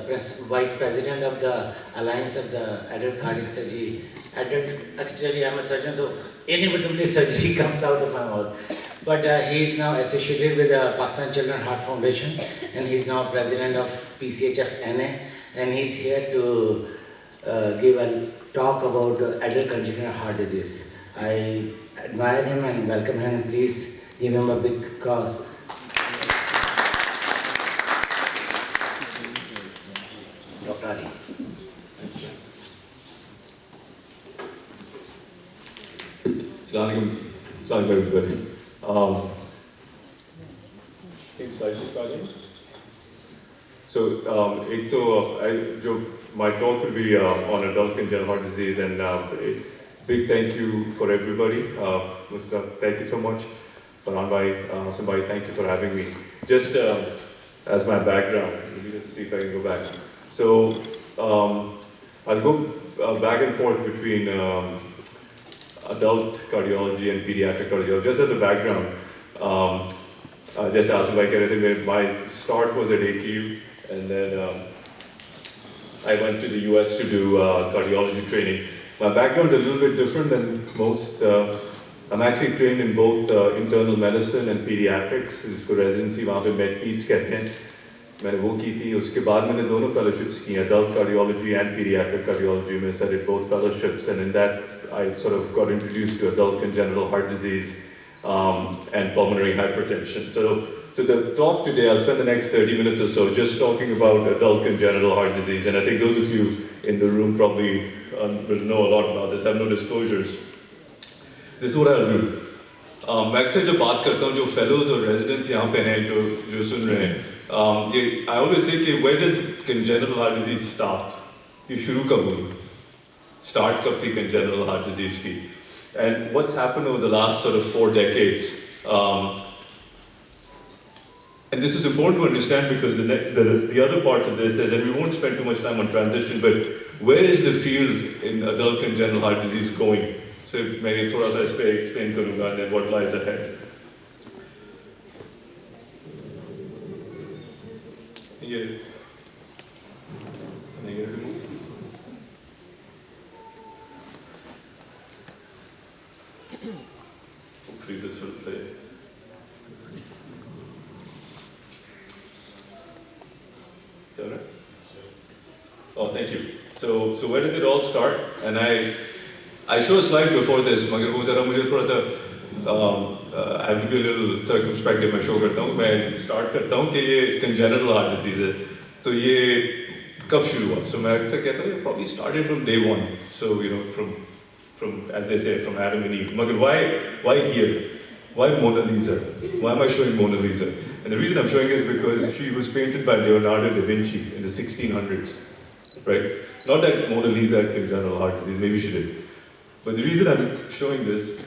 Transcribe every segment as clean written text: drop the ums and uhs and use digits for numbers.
Vice President of the Alliance of the Adult Cardiac Surgery. Actually, I'm a surgeon, so inevitably surgery comes out of my mouth. But he is now associated with the Pakistan Children's Heart Foundation, and he's now president of PCHFNA, and he's here to give a talk about adult congenital heart disease. I admire him and welcome him. Please give him a big applause. Dr. Ali. Assalamu alaikum everybody. So, my talk will be on adult congenital heart disease, and a big thank you for everybody. Thank you so much, Farhan bhai, somebody, thank you for having me. Just as my background, let me just see if I can go back. So, I'll go back and forth between adult cardiology and pediatric cardiology. Just as a background, just as my start was at ACHD, and then I went to the US to do cardiology training. My background's a little bit different than most. I'm actually trained in both internal medicine and pediatrics. जिसको residency वहाँ पे med peds कहते हैं. मैंने वो की थी. उसके बाद मैंने दोनों fellowships की, adult cardiology and pediatric cardiology. I did both fellowships, and in that I sort of got introduced to adult congenital heart disease and pulmonary hypertension. So the talk today, I'll spend the next 30 minutes or so just talking about adult congenital heart disease, and I think those of you in the room probably will know a lot about this. I have no disclosures. This is what I'll do. मैं अक्सर जब बात करता हूँ जो fellows और residents यहाँ पे हैं जो सुन रहे हैं, I always say कि where does congenital heart disease start? ये शुरू कब हुई? Start कब थी congenital heart disease की? And what's happened over the last sort of 4 decades? And this is important to understand because the other part of this is, and we won't spend too much time on transition, but where is the field in adult congenital heart disease going? So maybe थोड़ा सा इस पे explain करूँगा, and then what lies ahead. ये hopefully this will play. Is that right? Oh, thank you. So where does it all start? And I show a slide before this, मगर वो ज़रा मुझे थोड़ा सा I have to be a little circumspect जब मैं show करता हूँ. मैं start करता हूँ कि ये congenital heart disease है. तो ये कब शुरू हुआ? So मैं अक्सर कहता हूँ it probably started from day one. So from as they say, from Adam and Eve. Magar, why here? Why Mona Lisa? Why am I showing Mona Lisa? And the reason I'm showing is because she was painted by Leonardo da Vinci in the 1600s, right? Not that Mona Lisa had congenital heart disease, maybe she did. But the reason I'm showing this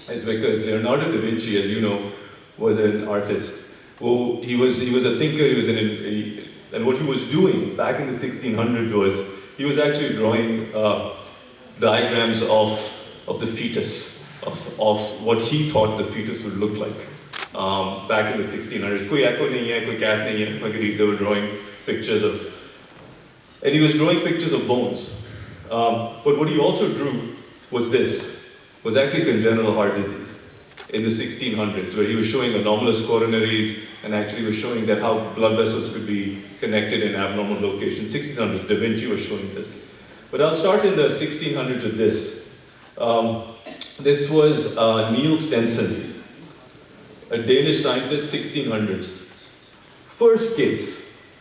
is because Leonardo da Vinci, as you know, was an artist. Well, he was a thinker, and what he was doing back in the 1600s was, he was actually drawing diagrams of the fetus, of what he thought the fetus would look like back in the 1600s. Koi echo nahi hai, koi cat nahi hai. They were drawing pictures of, and he was drawing pictures of bones. But what he also drew was actually congenital heart disease in the 1600s, where he was showing anomalous coronaries and actually was showing that how blood vessels could be connected in abnormal locations. 1600s, Da Vinci was showing this. But I'll start in the 1600s with this. This was Niels Stensen, a Danish scientist, 1600s. First case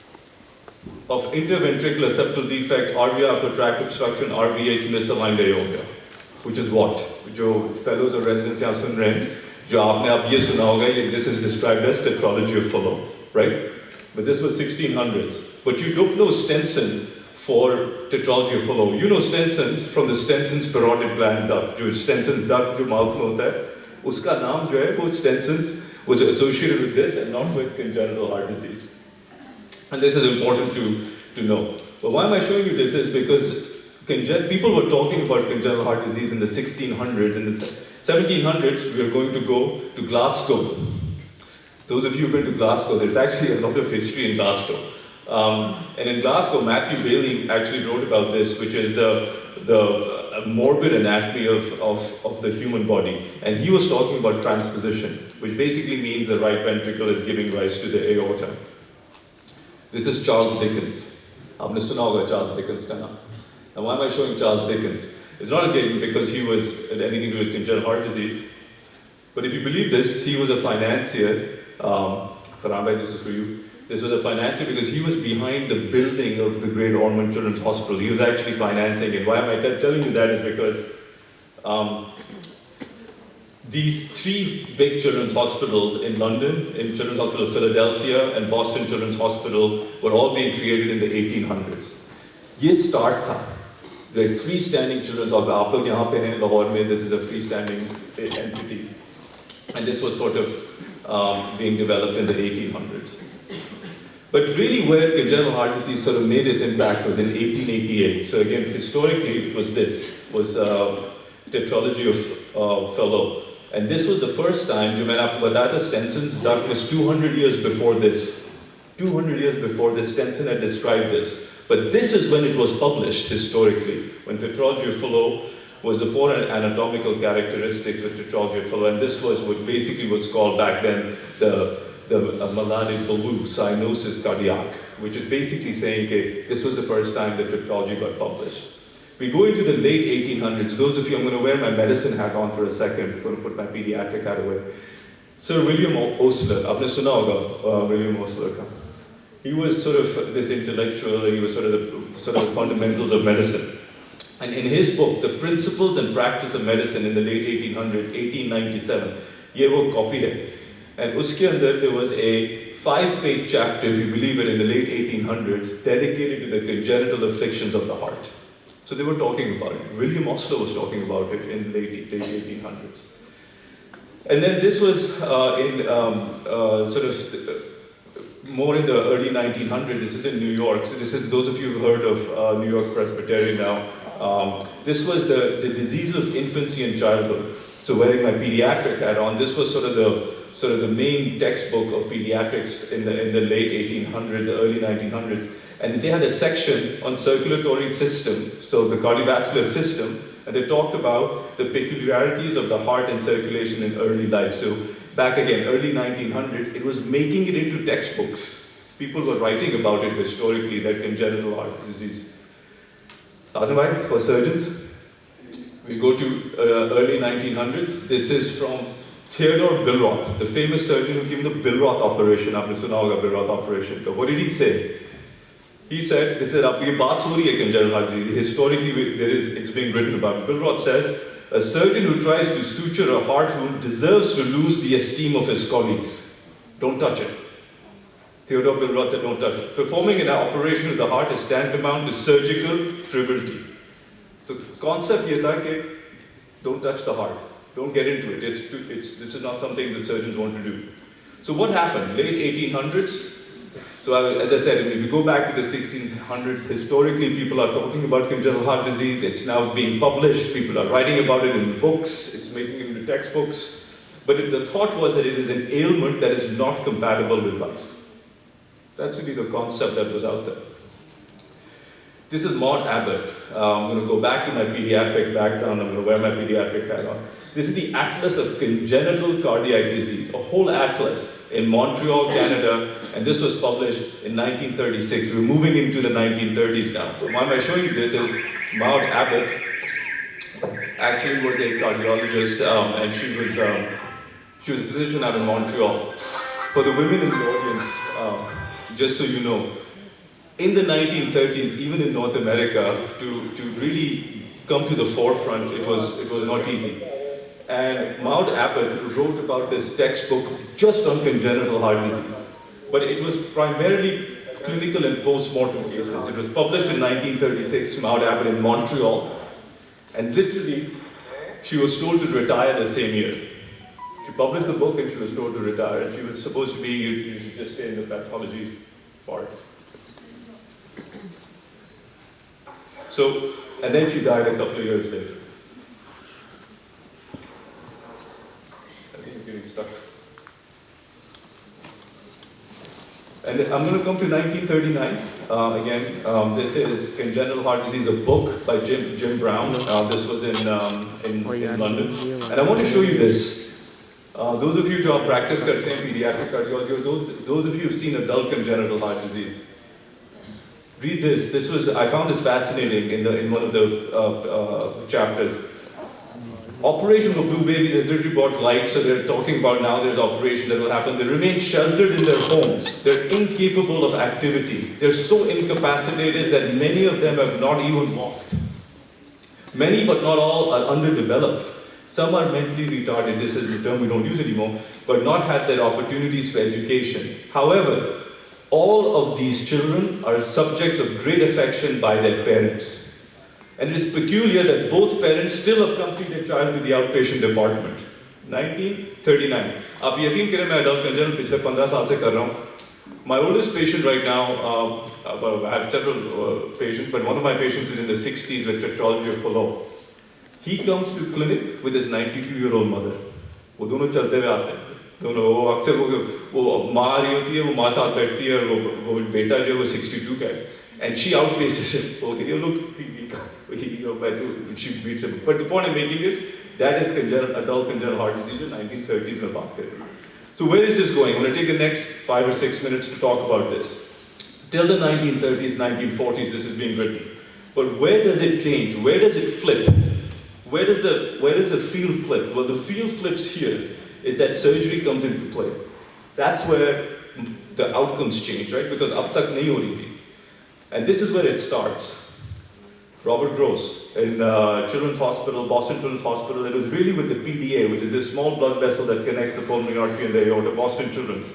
of interventricular septal defect, RVR after tract obstruction, RVH misaligned aorta, which is what? जो fellows or residents यहाँ सुन रहे हैं, जो आपने अब ये सुना होगा, this is described as tetralogy of Fallot, right? But this was 1600s. But you don't know Stensen for tetralogy of Fallot. You know Stenson's from the Stenson's parotid gland duct, जो Stenson's duct जो mouth में होता है, उसका नाम जो है वो Stenson's was associated with this and not with congenital heart disease. And this is important to know. But why am I showing you this is because people were talking about congenital heart disease in the 1600s. In the 1700s, we are going to go to Glasgow. Those of you who've been to Glasgow, there's actually a lot of history in Glasgow. And in Glasgow, Matthew Bailey actually wrote about this, which is the morbid anatomy of the human body. And he was talking about transposition, which basically means the right ventricle is giving rise to the aorta. This is Charles Dickens. Aapne suna hoga Charles Dickens ka naam. Now why am I showing Charles Dickens? It's not again because he was anything to do with congenital heart disease. But if you believe this, he was a financier. Farhan bhai, this is for you. This was a financier because he was behind the building of the Great Ormond Children's Hospital. He was actually financing it. Why am I telling you that is because these three big children's hospitals in London, in Children's Hospital of Philadelphia and Boston Children's Hospital, were all being created in the 1800s. Ye start tha. The freestanding children's hospital. Aap log yahan pe hain Lahore mein, this is a freestanding entity. And this was sort of being developed in the 1800s. But really where congenital heart disease sort of made its impact was in 1888. So again, historically it was tetralogy of Fellow. And this was the first time, जो मैंने आपको बताया था, Stenson's duct was 200 years before this. 200 years before this, Stenson had described this. But this is when it was published historically, when tetralogy of Fellow was the four anatomical characteristics of tetralogy of Fellow, and this was what basically was called back then the melodic balloon, cyanosis cardiaque, which is basically saying, okay, this was the first time that tetralogy got published. We go into the late 1800s. Those of you, I'm going to wear my medicine hat on for a second. I'm going to put my pediatric hat away. Sir William Osler, aapne suna hoga William Osler ka. He was sort of this intellectual, he was sort of the fundamentals of medicine. And in his book, The Principles and Practice of Medicine in the late 1800s, 1897, ye wo copy hai. And uske andar there was a 5-page chapter, if you believe it, in the late 1800s, dedicated to the congenital afflictions of the heart. So they were talking about it. William Osler was talking about it in the late 1800s. And then this was more in the early 1900s. This is in New York. So this is, those of you who've heard of New York Presbyterian now. This was the disease of infancy and childhood. So wearing my pediatric hat on, this was sort of the main textbook of pediatrics in the late 1800s, early 1900s. And they had a section on circulatory system, so the cardiovascular system, and they talked about the peculiarities of the heart and circulation in early life. So back again, early 1900s, it was making it into textbooks. People were writing about it historically, that congenital heart disease. Azam, for surgeons, we go to early 1900s. This is from Theodore Billroth, the famous surgeon who gave the Billroth operation. Aapne suna hoga Billroth operation. What did he say? He said, this is ye baat ho rahi hai congenital heart disease. Historically, it's being written about. Billroth says, a surgeon who tries to suture a heart wound deserves to lose the esteem of his colleagues. Don't touch it. Theodore Billroth said, don't touch it. Performing an operation of the heart is tantamount to surgical frivolity. The concept is that don't touch the heart. Don't get into it. This is not something that surgeons want to do. So what happened? Late 1800s. So as I said, if you go back to the 1600s, historically people are talking about congenital heart disease. It's now being published. People are writing about it in books. It's making it into textbooks. But the thought was that it is an ailment that is not compatible with life. That's really the concept that was out there. This is Maud Abbott. I'm going to go back to my pediatric background. I'm going to wear my pediatric hat on. This is the Atlas of Congenital Cardiac Disease, a whole atlas in Montreal, Canada, and this was published in 1936. We're moving into the 1930s now. Why am I showing you this is Maud Abbott actually was a cardiologist, and she was a physician out of Montreal. For the women in the audience, just so you know, in the 1930s, even in North America, to really come to the forefront, it was not easy. And Maud Abbott wrote about this textbook just on congenital heart disease. But it was primarily clinical and post-mortem cases. It was published in 1936, Maud Abbott in Montreal. And literally, she was told to retire the same year. She published the book and she was told to retire. And she was supposed to be, you should just stay in the pathology part. So, and then she died a couple of years later. I think I'm getting stuck. And I'm going to come to 1939. Again, this is Congenital Heart Disease, a book by Jim Brown. This was in London. And I want to show you this. Those of you who practice pediatric cardiology, or those of you who've seen adult congenital heart disease, read this. I found this fascinating in one of the chapters. Operation for blue babies has literally brought life, so they're talking about now there's operation that will happen. They remain sheltered in their homes. They're incapable of activity. They're so incapacitated that many of them have not even walked. Many, but not all, are underdeveloped. Some are mentally retarded, this is the term we don't use anymore, but not had their opportunities for education. However, all of these children are subjects of great affection by their parents. And it is peculiar that both parents still accompany their child to the outpatient department. 1939. आप यकीन करें मैं adult congenital पिछले 15 साल से कर रहा हूँ. My oldest patient right now, I have several patients, but one of my patients is in the 60s with tetralogy of Fallot. He comes to clinic with his 92-year-old mother. वो दोनों चलते हुए आते हैं. दोनों वो अक्सर वो माँ आ रही होती है, वो माँ साथ बैठती है, वो बेटा जो है वो 62 का है. And she outpaces him. Okay, she beats him. But the point I'm making is, that is adult congenital heart disease in 1930s में बात करें. So where is this going? I'm going to take the next 5 or 6 minutes to talk about this. Till the 1930s, 1940s, this is being written. But where does it change? Where does it flip? Where does the field flip? Well, the field flips here, is that surgery comes into play. That's where the outcomes change, right? Because ab tak nahi ho rahi thi. And this is where it starts. Robert Gross in Children's Hospital, Boston Children's Hospital. It was really with the PDA, which is this small blood vessel that connects the pulmonary artery and the aorta, Boston Children's.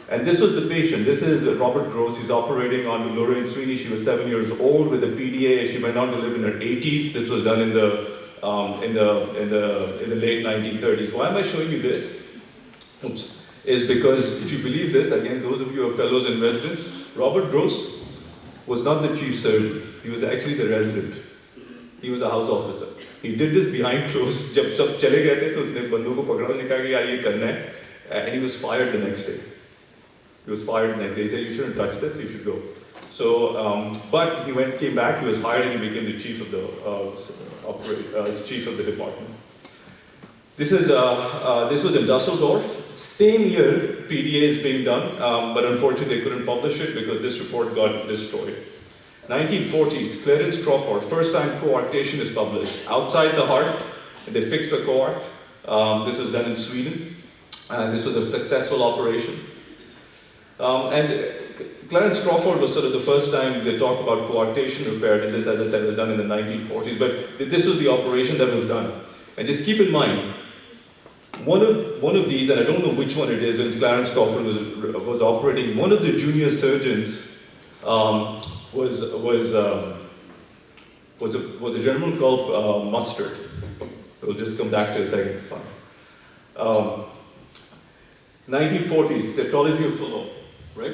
And this was the patient. This is Robert Gross. He's operating on Lorraine Sweeney. She was 7 years old with a PDA. She went on to live in her 80s. This was done in the late 1930s. Why am I showing you this? Oops. Is because if you believe this, again, those of you who are fellows and residents, Robert Gross was not the chief surgeon. He was actually the resident. He was a house officer. He did this behind closed. जब सब चले गए थे तो उसने बंदों को पकड़ा, उसने कहा कि यार ये करना है, and he was fired the next day. He was fired the next day. He said, you shouldn't touch this, you should go. So, but he came back, he was hired, and he became the chief of the chief of the department. This was in Dusseldorf. Same year, PDA is being done, but unfortunately they couldn't publish it because this report got destroyed. 1940s, Clarence Crawford, first time coarctation is published. Outside the heart, they fixed the coart. This was done in Sweden. This was a successful operation. And Clarence Crawford was sort of the first time they talked about coarctation repaired, and this, as I said, was done in the 1940s. But this was the operation that was done. And just keep in mind, one of these, and I don't know which one it is, when Clarence Crawford was operating, one of the junior surgeons was a gentleman called Mustard. We'll just come back to a second. 1940s, tetralogy of Fallot, right?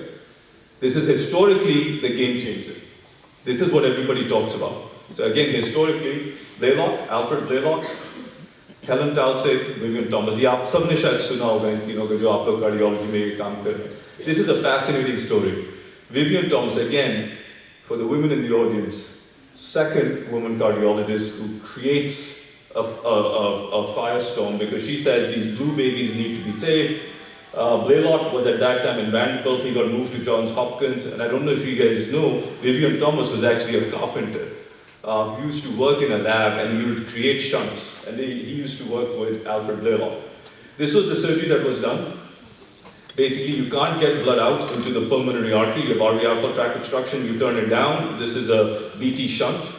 This is historically the game changer. This is what everybody talks about. So again, historically, Blaylock, Alfred Blaylock, Helen Taussig, Vivian Thomas. ये आप सबने शायद सुना होगा इन तीनों का जो आप लोग cardiology में ये काम कर रहे हैं. This is a fascinating story. Vivian Thomas, again, for the women in the audience, second woman cardiologist who creates a firestorm because she says these blue babies need to be saved. Blaylock was at that time in Vanderbilt. He got moved to Johns Hopkins, and I don't know if you guys know, Vivian Thomas was actually a carpenter. He used to work in a lab and he would create shunts, and he used to work with Alfred Blaylock. This was the surgery that was done. Basically, you can't get blood out into the pulmonary artery. You have artery outflow tract obstruction, you turn it down. This is a VT shunt.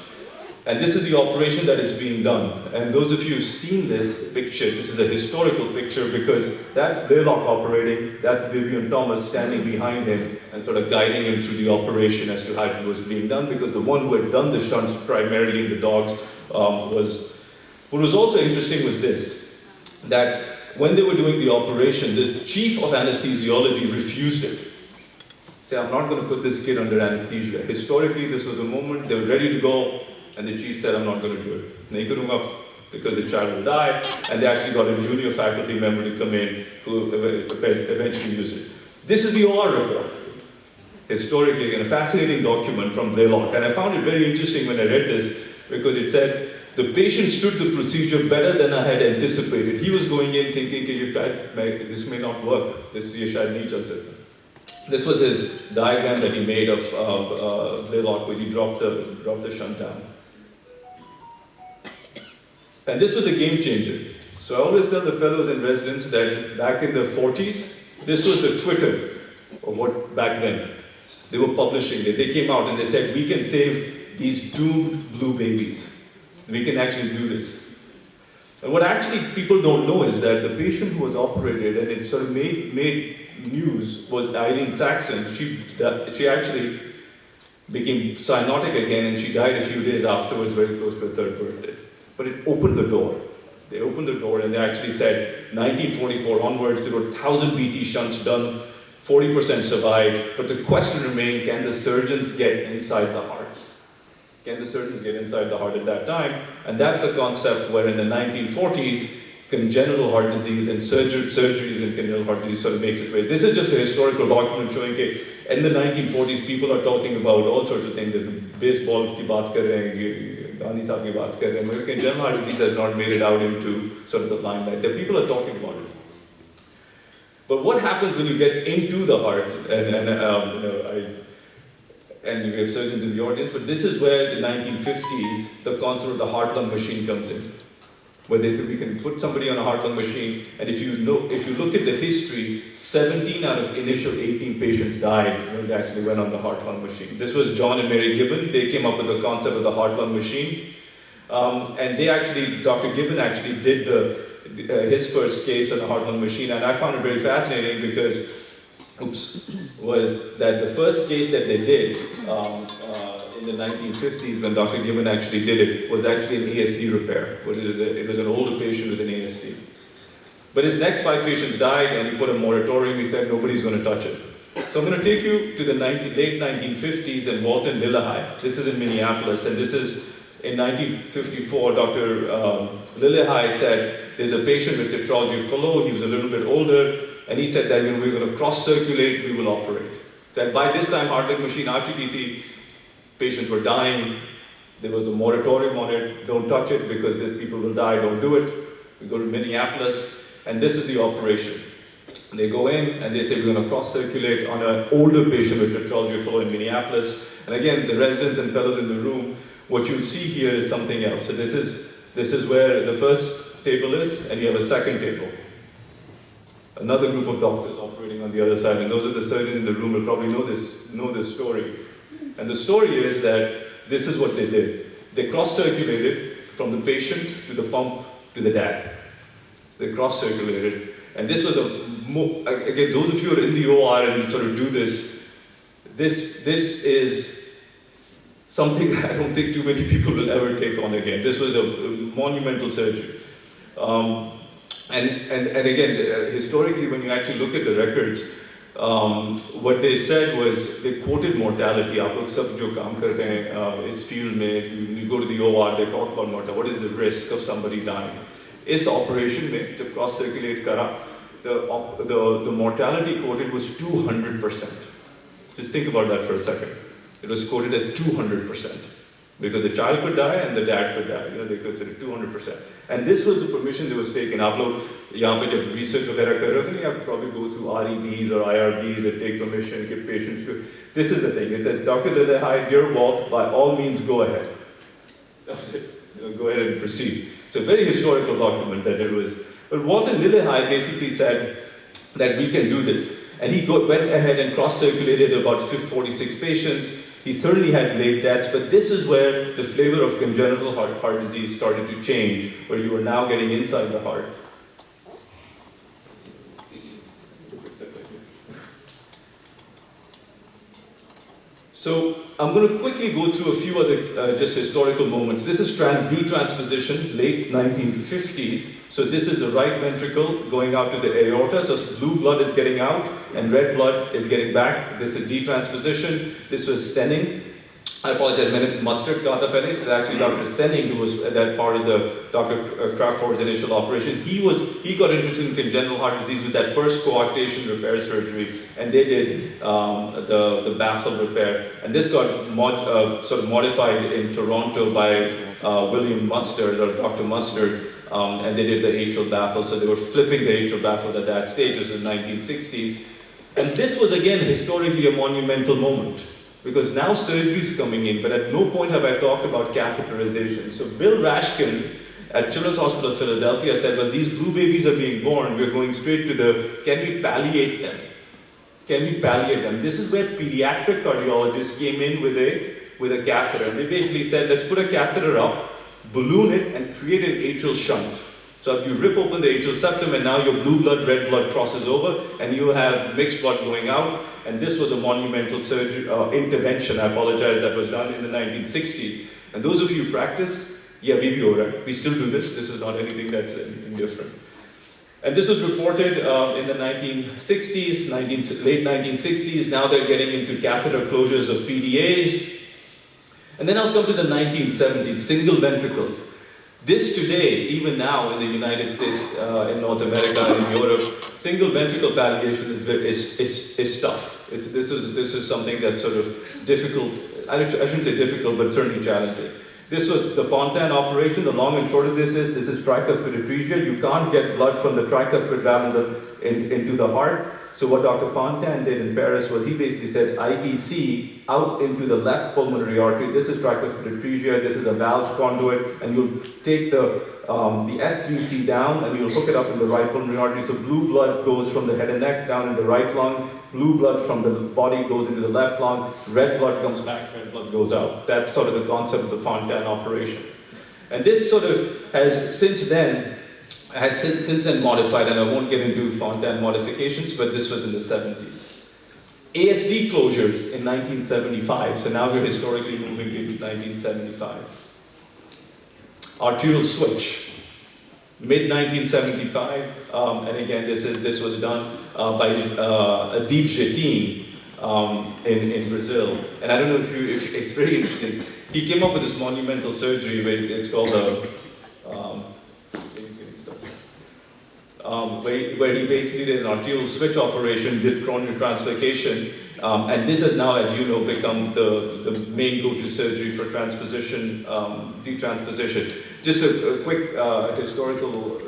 And this is the operation that is being done. And those of you who've seen this picture, this is a historical picture because that's Blaylock operating, that's Vivian Thomas standing behind him and sort of guiding him through the operation as to how it was being done, because the one who had done the shunts primarily in the dogs was... What was also interesting was this, that when they were doing the operation, the chief of anesthesiology refused it. Say, I'm not going to put this kid under anesthesia. Historically, this was the moment they were ready to go, and the chief said, I'm not going to do it. Nahi karunga, because the child will die, and they actually got a junior faculty member to come in who eventually used it. This is the OR report. historically, and a fascinating document from Blaylock. And I found it very interesting when I read this, because it said, the patient stood the procedure better than I had anticipated. He was going in thinking, this may not work. This was his diagram that he made of Blaylock, where he dropped the shunt down. And this was a game changer. So I always tell the fellows and residents that back in the 40s, this was the Twitter of what back then. They were publishing it. They came out and they said, we can save these doomed blue babies. We can actually do this. And what actually people don't know is that the patient who was operated, and it sort of made news, was Irene Saxon. She actually became cyanotic again, and she died a few days afterwards, very close to her third birthday. But it opened the door. They opened the door and they actually said, 1944 onwards, there were 1,000 BT shunts done, 40% survived, but the question remained, can the surgeons get inside the heart? Can the surgeons get inside the heart at that time? And that's the concept where in the 1940s, congenital heart disease and surgeries in congenital heart disease sort of makes its way. This is just a historical document showing that in the 1940s, people are talking about all sorts of things. Baseball ki baat kar rahe hain, Gandhi sahab ki baat kar rahe hain. Congenital heart disease has not made it out into sort of the limelight. The people are talking about it. But what happens when you get into the heart, and we have surgeons in the audience, but this is where the 1950s, the concept of the heart-lung machine comes in. Where they say we can put somebody on a heart-lung machine, and if you look at the history, 17 out of initial 18 patients died when they actually went on the heart-lung machine. This was John and Mary Gibbon. They came up with the concept of the heart-lung machine. And Dr. Gibbon actually did his first case on the heart-lung machine, and I found it very fascinating because was that the first case that they did in the 1950s when Dr. Gibbon actually did it was actually an ASD repair. It was an older patient with an ASD. But his next 5 patients died and he put a moratorium. He said nobody's going to touch it. So I'm going to take you to the late 1950s in Walton Lillehei. This is in Minneapolis, and this is in 1954. Dr. Lillehei said there's a patient with tetralogy flow. He was a little bit older. And he said that we're going to cross-circulate, we will operate. That by this time, heart-lung machine, patients were dying. There was a moratorium on it. Don't touch it because the people will die. Don't do it. We go to Minneapolis, and this is the operation. They go in and they say we're going to cross-circulate on an older patient with tetralogy flow in Minneapolis. And again, the residents and fellows in the room, what you'll see here is something else. So this is where the first table is, and you have a second table. Another group of doctors operating on the other side, and those are the surgeons in the room will probably know this story. And the story is that this is what they did. They cross-circulated from the patient to the pump to the dad. So they cross-circulated. And this was again, those of you who are in the OR and sort of do this is something that I don't think too many people will ever take on again. This was a monumental surgery. And again, historically, when you actually look at the records, what they said was, they quoted mortality. आप लोग सब जो काम करते हैं इस field में, you go to the OR, they talk about mortality. What is the risk of somebody dying? इस operation में जब cross circulate करा, the mortality quoted was 200%. Just think about that for a second. It was quoted as 200%. Because the child could die and the dad could die. They considered 200%. And this was the permission that was taken. आप लोग यहाँ पे जब research वगैरह कर रहे होते हैं, you have to probably go through REBs or IRBs and take permission, give patients to. This is the thing. It says, Dr. Lillehei, dear Walt, by all means go ahead. That's it. Go ahead and proceed. It's a very historical document that it was. But Walton Lillehei basically said that we can do this. And he went ahead and cross-circulated about 46 patients. He certainly had late deaths, but this is where the flavor of congenital heart disease started to change, where you were now getting inside the heart. So I'm going to quickly go through a few other just historical moments. This is detransposition, late 1950s. So this is the right ventricle going out to the aorta. So blue blood is getting out and red blood is getting back. This is detransposition. This was stenning. I apologize, मैंने mustard कहा था पहले. It was actually Dr. Senning who was that part of the Dr. Crawford's initial operation. He got interested in congenital heart disease with that first coarctation repair surgery, and they did the baffle repair. And this got sort of modified in Toronto by William Mustard or Dr. Mustard, and they did the atrial baffle. So they were flipping the atrial baffle at that stage. It was in the 1960s, and this was again historically a monumental moment. Because now surgery is coming in, but at no point have I talked about catheterization. So Bill Rashkin at Children's Hospital of Philadelphia said, well, these blue babies are being born, we're going straight to can we palliate them? Can we palliate them? This is where pediatric cardiologists came in with a catheter. And they basically said, let's put a catheter up, balloon it, and create an atrial shunt. So if you rip open the atrial septum and now your blue blood, red blood crosses over and you have mixed blood going out. And this was a monumental surgery, intervention, I apologize, that was done in the 1960s. And those of you who practice, yeah, we still do this. This is not anything that's anything different. And this was reported in the 1960s, late 1960s. Now they're getting into catheter closures of PDAs. And then I'll come to the 1970s, single ventricles. This today, even now in the United States, in North America, in Europe, single ventricle palliation is tough. This is something that's sort of difficult. I shouldn't say difficult, but certainly challenging. This was the Fontan operation. The long and short of this is tricuspid atresia. You can't get blood from the tricuspid valve into the heart. So what Dr. Fontan did in Paris was he basically said IVC out into the left pulmonary artery. This is tricuspid atresia. This is a valve conduit, and you'll take the SVC down and you'll hook it up in the right pulmonary artery. So blue blood goes from the head and neck down in the right lung. Blue blood from the body goes into the left lung. Red blood comes back. Red blood goes out. That's sort of the concept of the Fontan operation. And this sort of has since then modified, and I won't get into Fontan modifications, but this was in the 70s. ASD closures in 1975, so now we're historically moving into 1975. Arterial switch, mid-1975, and again this was done by Adib Jetin in Brazil. And I don't know if it's very interesting. He came up with this monumental surgery, it's called where he basically did an arterial switch operation with coronary translocation, and this has now, as you know, become the main go-to surgery for transposition, detransposition. Just a quick historical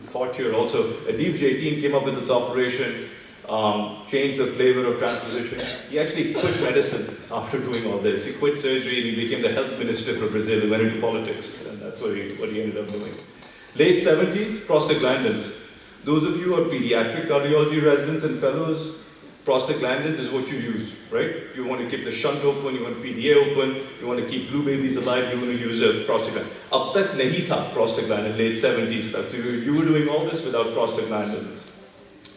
thought here also. Adib Jetin came up with this operation, changed the flavor of transposition. He actually quit medicine after doing all this. He quit surgery and he became the health minister for Brazil. He went into politics, and that's what he ended up doing. Late 70s, prostaglandins. Those of you who are pediatric cardiology residents and fellows, prostaglandins is what you use, right? You want to keep the shunt open, you want PDA open, you want to keep blue babies alive, you want to use a prostaglandin. Ab tak nahi tha prostaglandin, late 70s stuff. So you were doing all this without prostaglandins.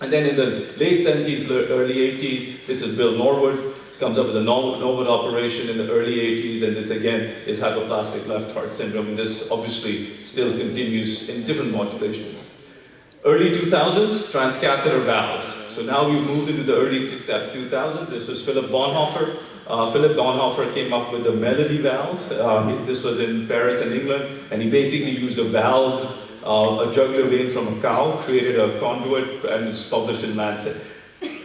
And then in the late 70s, early 80s, this is Bill Norwood. Comes up with a Norwood operation in the early 80s, and this again is hypoplastic left heart syndrome, and this obviously still continues in different modulations. Early 2000s, transcatheter valves. So now we've moved into the early 2000s. This was Philip Bonhoeffer. Philip Bonhoeffer came up with the Melody valve. This was in Paris in England, and he basically used a valve, a jugular vein from a cow, created a conduit, and it's published in Lancet.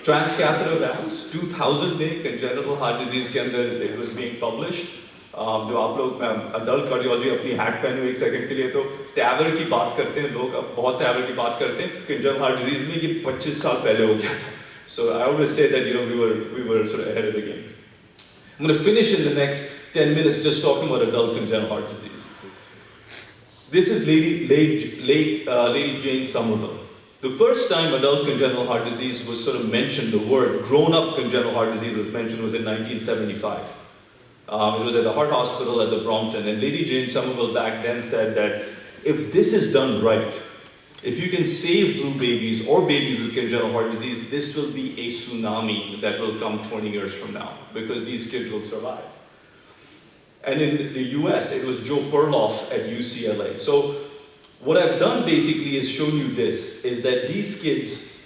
Transcatheter valves, 2000 में congenital heart disease के अंदर it was being published. जो आप लोग adult cardiology अपनी hat पहने एक second के लिए तो TAVR की बात करते हैं लोग अब बहुत TAVR की बात करते हैं congenital heart disease में ये 25 साल पहले हो गया था. So I always say that we were sort of ahead of the game. I'm going to finish in the next 10 minutes just talking about adult congenital heart disease. This is Lady Jane Somerville. The first time adult congenital heart disease was sort of mentioned, the word grown-up congenital heart disease was mentioned was in 1975. It was at the Heart Hospital at the Brompton, and Lady Jane Somerville back then said that if this is done right, if you can save blue babies or babies with congenital heart disease, this will be a tsunami that will come 20 years from now, because these kids will survive. And in the US, it was Joe Perloff at UCLA. So what I've done basically is shown you this, is that these kids,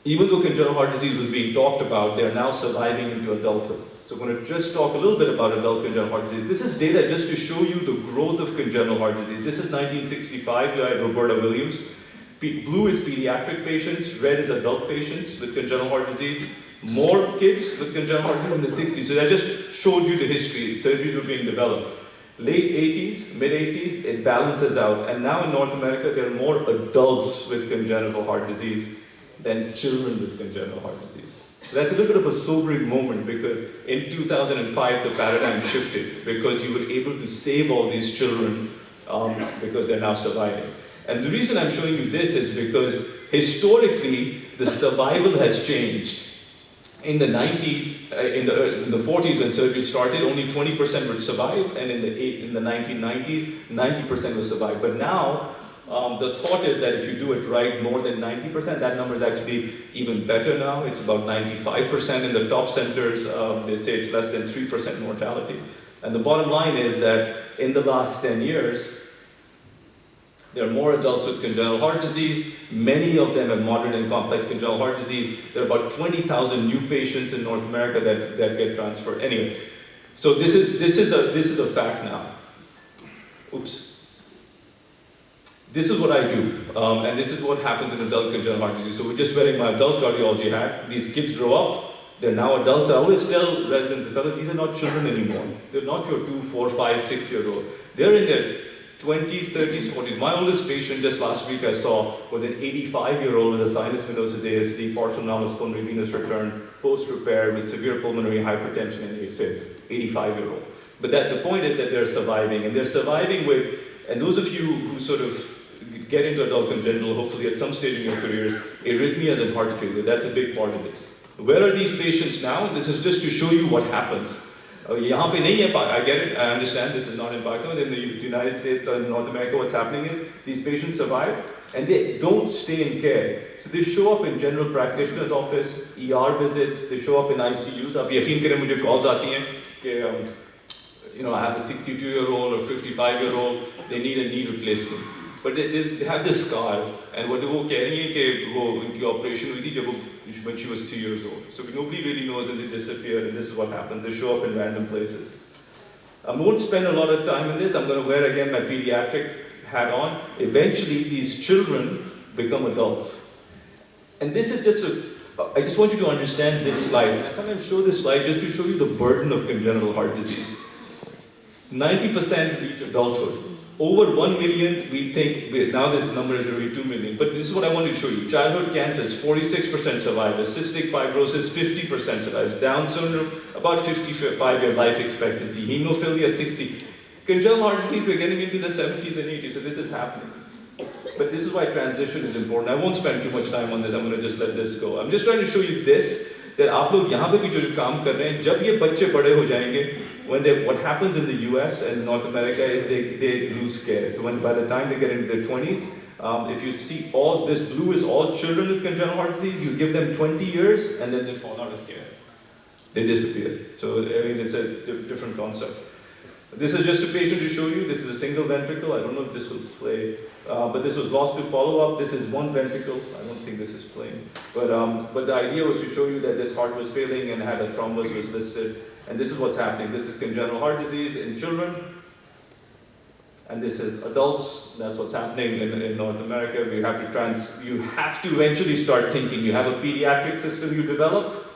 even though congenital heart disease was being talked about, they're now surviving into adulthood. So I'm going to just talk a little bit about adult congenital heart disease. This is data just to show you the growth of congenital heart disease. This is 1965 by Roberta Williams. Blue is pediatric patients, red is adult patients with congenital heart disease. More kids with congenital heart disease in the 60s. So I just showed you the history. Surgeries were being developed. Late 80s, mid 80s, it balances out. And now in North America, there are more adults with congenital heart disease than children with congenital heart disease. So that's a little bit of a sobering moment because in 2005, the paradigm shifted because you were able to save all these children because they're now surviving. And the reason I'm showing you this is because historically, the survival has changed. In the 90s, in the 40s when surgery started, only 20% would survive, and in the 1990s, 90% would survive. But now, the thought is that if you do it right, more than 90%, that number is actually even better now. It's about 95% in the top centers. They say it's less than 3% mortality. And the bottom line is that in the last 10 years, there are more adults with congenital heart disease. Many of them have moderate and complex congenital heart disease. There are about 20,000 new patients in North America that get transferred. Anyway, so this is a fact now. Oops. This is what I do, and this is what happens in adult congenital heart disease. So we're just wearing my adult cardiology hat. These kids grow up. They're now adults. I always tell residents and fellows, these are not children anymore. They're not your 2, 4, 5, 6-year-old. They're in their 20s, 30s, 40s. My oldest patient just last week I saw was an 85-year-old with a sinus venosus ASD, partial anomalous pulmonary venous return, post-repair with severe pulmonary hypertension and AFib, 85-year-old. But the point is that they're surviving, and they're surviving with, and those of you who sort of get into adult congenital, hopefully at some stage in your careers, arrhythmias and heart failure, that's a big part of this. Where are these patients now? This is just to show you what happens. यहाँ पे नहीं है, I get it, I understand this is not in Pakistan, but in the United States or in North America, what's happening is these patients survive and they don't stay in care. So they show up in general practitioner's office, ER visits, they show up in ICUs. आप यकीन करें मुझे calls आती हैं कि I have a 62-year-old or 55-year-old, they need a knee replacement. But they have this scar, and what वो कह रही हैं कि वो उनकी operation हुई थी when she was 2 years old. So nobody really knows, and they disappear, and this is what happens. They show up in random places. I won't spend a lot of time on this. I'm going to wear again my pediatric hat on. Eventually, these children become adults. And this is just I just want you to understand this slide. I sometimes show this slide just to show you the burden of congenital heart disease. 90% reach adulthood. Over 1 million, we think, now this number is already 2 million, but this is what I wanted to show you. Childhood cancers, 46% survive. Cystic fibrosis, 50% survive. Down syndrome, about 55-year life expectancy. Hemophilia, 60. Congenital heart disease, we're getting into the 70s and 80s, so this is happening. But this is why transition is important. I won't spend too much time on this, I'm going to just let this go. I'm just trying to show you this, that आप लोग यहाँ पे भी जो काम कर रहे हैं, जब ये बच्चे बड़े हो जाएंगे, what happens in the US and North America is they lose care. So by the time they get into their 20s, if you see all this blue is all children with congenital heart disease, you give them 20 years and then they fall out of care. They disappear. So I mean, it's a different concept. This is just a patient to show you. This is a single ventricle. I don't know if this will play, but this was lost to follow-up. This is one ventricle. I don't think this is playing. But the idea was to show you that this heart was failing and had a thrombus was listed. And this is what's happening. This is congenital heart disease in children. And this is adults. That's what's happening in North America. You have to eventually start thinking. You have a pediatric system you develop.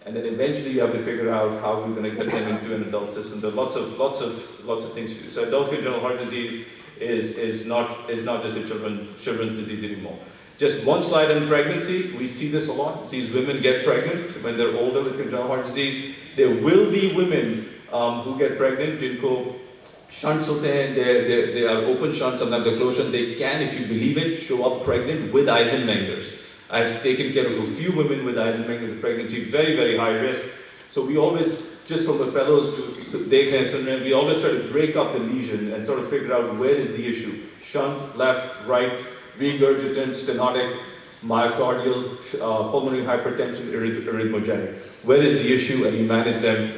And then eventually you have to figure out how we're going to get them into an adult system. There are lots of things to do. So adult congenital heart disease is not just a children's disease anymore. Just one slide on pregnancy. We see this a lot. These women get pregnant when they're older with congenital heart disease. There will be women who get pregnant. Jinko shunts hote hain. They are open shunts, sometimes they're closed shunts. They can, if you believe it, show up pregnant with Eisenmengers. I've taken care of a few women with Eisenmengers pregnancy, very, very high risk. So we always, just from the fellows, we always try to break up the lesion and sort of figure out where is the issue. Shunt, left, right, regurgitant, stenotic, myocardial, pulmonary hypertension, arrhythmogenic. Where is the issue? And you manage them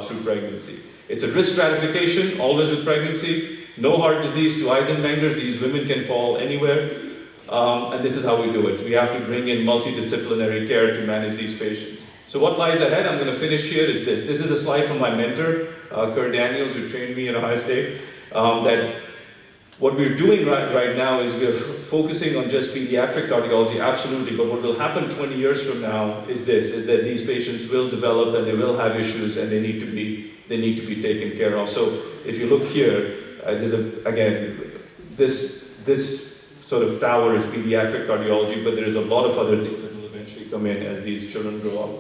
through pregnancy. It's a risk stratification, always with pregnancy. No heart disease to Eisenmengers. These women can fall anywhere. And this is how we do it. We have to bring in multidisciplinary care to manage these patients. So what lies ahead, I'm going to finish here, is this. This is a slide from my mentor, Kurt Daniels, who trained me in Ohio State, that what we're doing right now is we're focusing on just pediatric cardiology, absolutely, but what will happen 20 years from now is this, is that these patients will develop and they will have issues and they need to be taken care of. So if you look here, this sort of tower is pediatric cardiology, but there's a lot of other things that will eventually come in as these children grow up.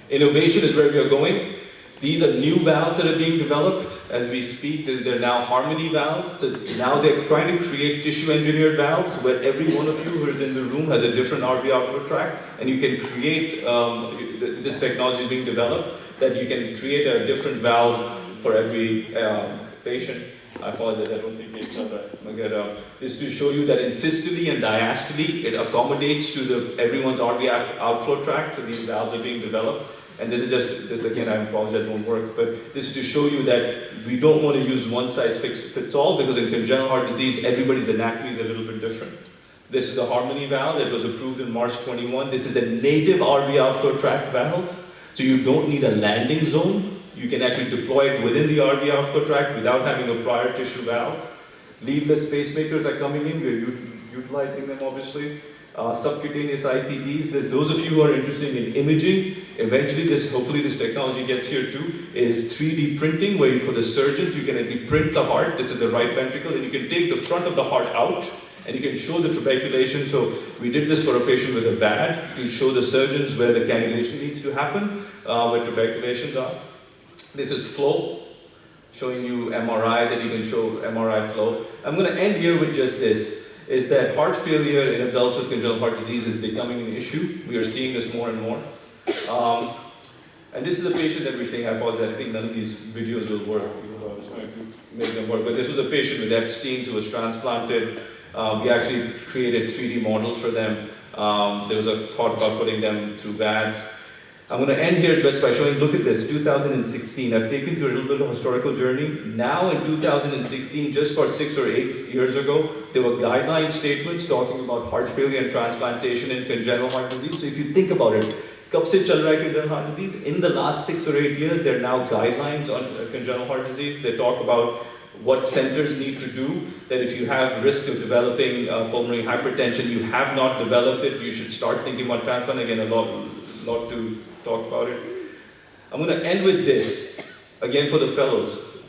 Innovation is where we are going. These are new valves that are being developed as we speak. They're now harmony valves. So now they're trying to create tissue-engineered valves where every one of you who is in the room has a different RV outflow tract, and you can create, this technology is being developed, that you can create a different valve for every patient. I apologize, I don't think it's right. This is to show you that in systole and diastole, it accommodates to everyone's RV outflow tract, so these valves are being developed. And this is just, this again, I apologize, won't work, but this is to show you that we don't want to use one size fits all, because in congenital heart disease, everybody's anatomy is a little bit different. This is the harmony valve that was approved in March 21. This is a native RV outflow tract valve, so you don't need a landing zone. You can actually deploy it within the RV outflow tract without having a prior tissue valve. Leadless pacemakers are coming in, we're utilizing them obviously. Subcutaneous ICDs, those of you who are interested in imaging, eventually hopefully this technology gets here too, is 3D printing, where for the surgeons, you can actually print the heart. This is the right ventricle, and you can take the front of the heart out, and you can show the trabeculation. So we did this for a patient with a VAD, to show the surgeons where the cannulation needs to happen, where trabeculations are. This is flow, showing you MRI, that you can show MRI flow. I'm going to end here with just this, is that heart failure in adults with congenital heart disease is becoming an issue. We are seeing this more and more. And this is a patient that we're seeing. I apologize, I think none of these videos will work. I was trying to make them work. But this was a patient with Epstein's who was transplanted. We actually created 3D models for them. There was a thought about putting them through VADs. I'm going to end here just by showing, look at this, 2016. I've taken to a little bit of a historical journey. Now in 2016, just about 6 or 8 years ago, there were guideline statements talking about heart failure and transplantation in congenital heart disease. So if you think about it, kab se chal raha hai congenital heart disease? In the last 6 or 8 years, there are now guidelines on congenital heart disease. They talk about what centers need to do, that if you have risk of developing pulmonary hypertension, you have not developed it, you should start thinking about transplant. Again, a lot to talk about it. I'm going to end with this, again for the fellows.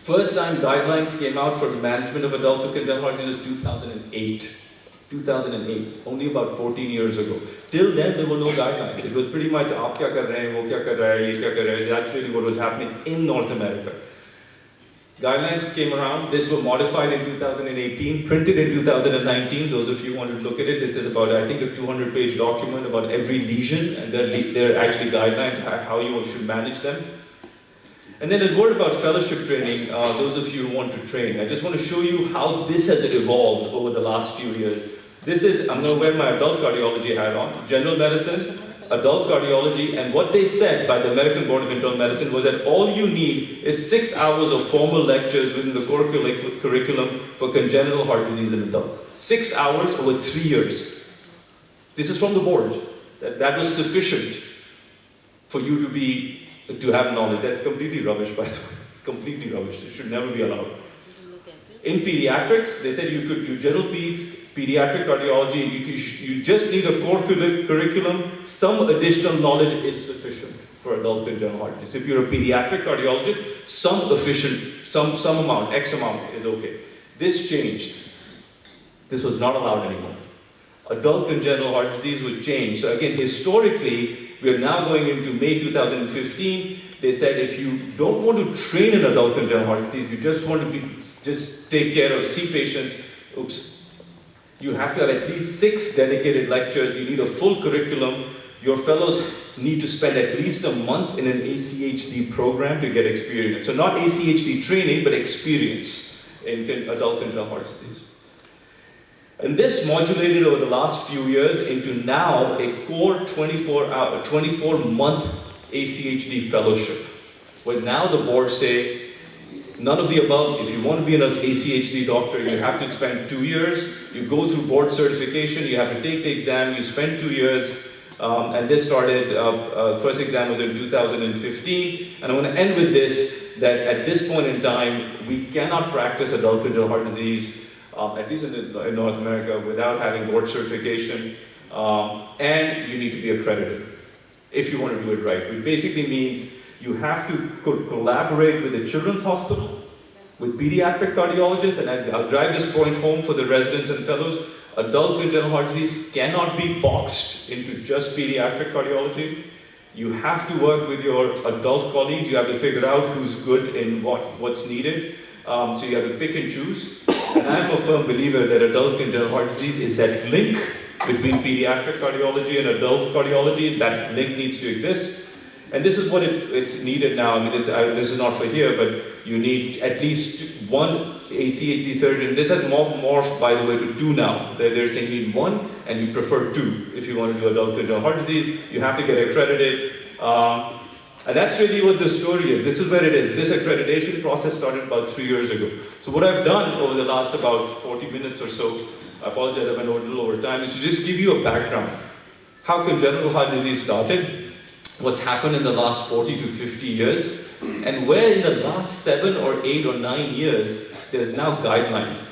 First time guidelines came out for the management of adults with congenital heart disease was 2008. 2008, only about 14 years ago. Till then, there were no guidelines. It was pretty much, aap kya kar rahe hain, wo kya kar raha hai, ye kya kar raha hai, is actually what was happening in North America. Guidelines came around, this was modified in 2018, printed in 2019. Those of you who want to look at it, this is about, I think, a 200-page document about every lesion, and there are actually guidelines how you should manage them. And then a word about fellowship training, those of you who want to train. I just want to show you how this has evolved over the last few years. This is, I'm going to wear my adult cardiology hat on, general medicine, adult cardiology, and what they said by the American Board of Internal Medicine was that all you need is 6 hours of formal lectures within the core curriculum for congenital heart disease in adults. 6 hours over 3 years. This is from the board. That was sufficient for you to have knowledge. That's completely rubbish, by the way. Completely rubbish. It should never be allowed. In pediatrics, they said you could do general peds, pediatric cardiology, you just need a core curriculum. Some additional knowledge is sufficient for adult congenital heart disease. So if you're a pediatric cardiologist, some amount, X amount is okay. This changed. This was not allowed anymore. Adult congenital heart disease would change. So again, historically, we are now going into May 2015. They said if you don't want to train in adult congenital heart disease, you just want to just take care of, see patients, you have to have at least 6 dedicated lectures. You need a full curriculum. Your fellows need to spend at least a month in an ACHD program to get experience. So not ACHD training, but experience in adult congenital heart disease. And this modulated over the last few years into now a core 24-month ACHD fellowship, where now the boards say, none of the above. If you want to be an ACHD doctor, you have to spend 2 years. You go through board certification. You have to take the exam. You spend 2 years. And this started, first exam was in 2015. And I want to end with this, that at this point in time, we cannot practice adult congenital heart disease, at least in North America, without having board certification. And you need to be accredited if you want to do it right, which basically means you have to collaborate with the Children's Hospital, with pediatric cardiologists, and I'll drive this point home for the residents and fellows. Adult congenital heart disease cannot be boxed into just pediatric cardiology. You have to work with your adult colleagues. You have to figure out who's good in what's needed. So you have to pick and choose. And I'm a firm believer that adult congenital heart disease is that link between pediatric cardiology and adult cardiology. That link needs to exist. And this is what it's needed now. I mean, this is not for here, but you need at least one ACHD surgeon. This has morphed, by the way, to 2 now. They're saying you need 1, and you prefer 2 if you want to do adult congenital heart disease. You have to get accredited. And that's really what the story is. This is where it is. This accreditation process started about 3 years ago. So what I've done over the last about 40 minutes or so, I apologize, I went a little over time, is to just give you a background. How congenital heart disease started, what's happened in the last 40 to 50 years, and where in the last 7 or 8 or 9 years, there's now guidelines.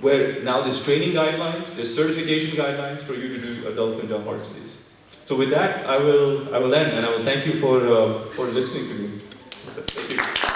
Where now there's training guidelines, there's certification guidelines for you to do adult congenital heart disease. So with that, I will end, and I will thank you for listening to me. Thank you.